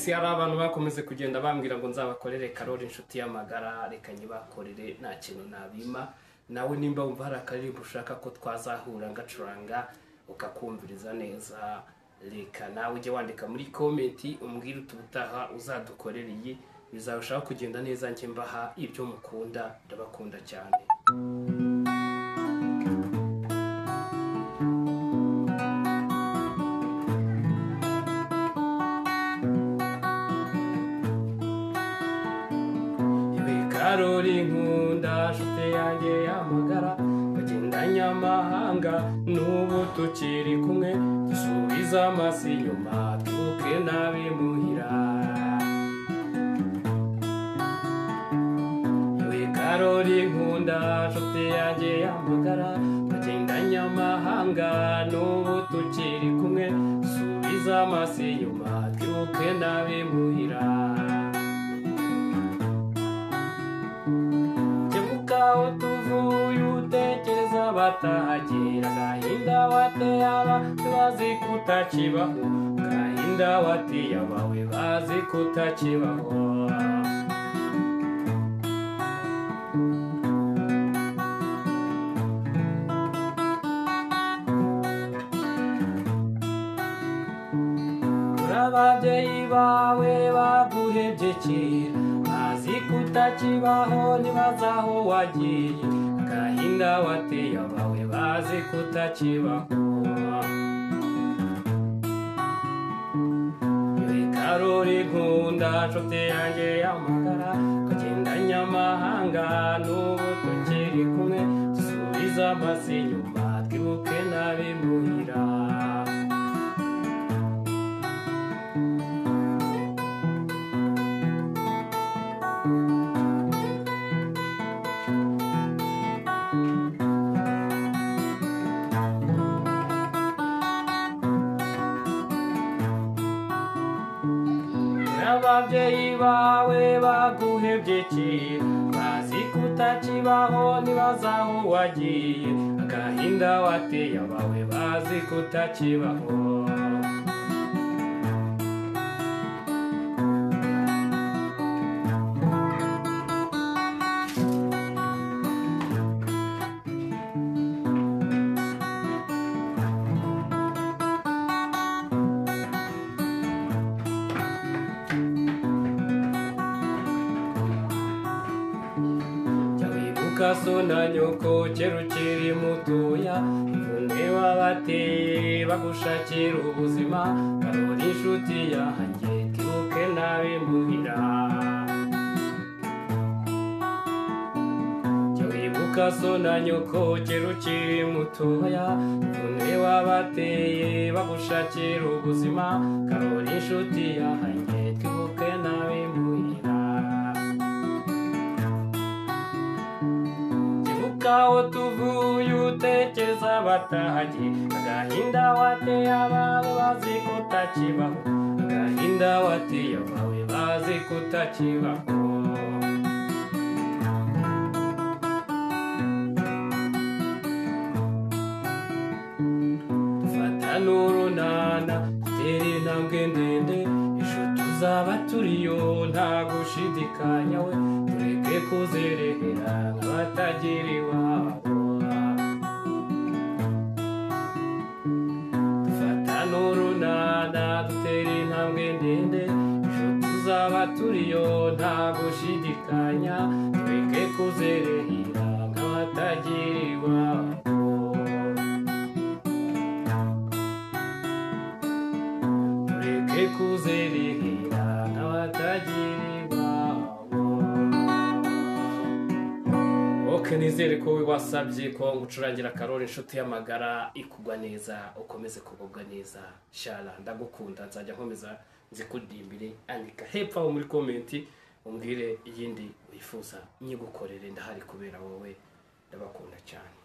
yes hari abantu bakomeze kugenda bambwira ngo nzabakorere Karoli inshuti y'amagara, reka nyibakorere nta kintu nabima. Nawe nimba wumva hari akaririmbo ushaka ko twazahura ngacuranga ukakumviriza neza, reka nawe ujye wandika muri comment umbwire utubutaha uzadukorera iyi, bizarushaho kugenda neza. Njye mbaha ibyo mukunda, ndabakunda cyane. Karoli nkunda nshuti yanjye y'amagara, bagendanya amahanga n'ubu tukiri kumwe, dusubiza amaso inyuma twibuke n'abimuhira. Karoli nkunda nshuti yanjye y'amagara, bagendanya amahanga n'ubu tukiri kumwe, dusubiza amaso inyuma twibuke n'abimuhira. Aho tuvuye utekereza batahagera, agahinda wateye abawe bazi kutakibaho, agahinda wateye abawe bazi kutakibaho. Ababyeyi bawe baguhebye kera, bazi kutakibaho ntibazaho wagiye, agahinda wateye abawe bazi kutakibaho. Karoli nkunda nshuti yanjye y'amagara, kagendanya amahanga n'ubu tukiri kumwe, dusubiza amaso inyuma twibuke n'abimuhira. Ababyeyi bawe baguhebye kera, bazi kutakibaho ntibazaho wagiye, agahinda wateye abawe bazi kutakibaho. So na nyoko kera ukiri mutoya, imvune wabateye bagushakira ubuzima, Karoli inshuti yanjye twibuke n'abimuhira. Jya wibuka so na nyoko kera ukiri mutoya, imvune wabateye bagushakira ubuzima, Karoli inshuti yanjye twibuke n'abimuhira. Aho tuvuye utekereza batahagiye, agahinda wateye abawe bazi kutakibaho, agahinda wateye abawe bazi kutakibaho. Dufata n'urunana dutere intambwe ndende, ejo tuzaba turiyo nta gushidikanya we, tureke kuzerera nk'abatagira iwabo. Dufata n'urunana dutere intambwe ndende, ejo tuzaba turiyo nta gushidikanya, tureke kuzerera nk'abatagira iwabo. Tureke kuzerera nk'abatagira iwabo. Nizere ko wasabye ko ngucurangira Karoli inshuti y'amagara ikugwa neza, ukomeze kugubwa neza. Shala ndagukunda, nzajya nkomeza nzikudimbire. Andika hepfo aho muri comment umbwire iyindi wifuza nyigukorere, ndahari kubera wowe, ndabakunda cyane.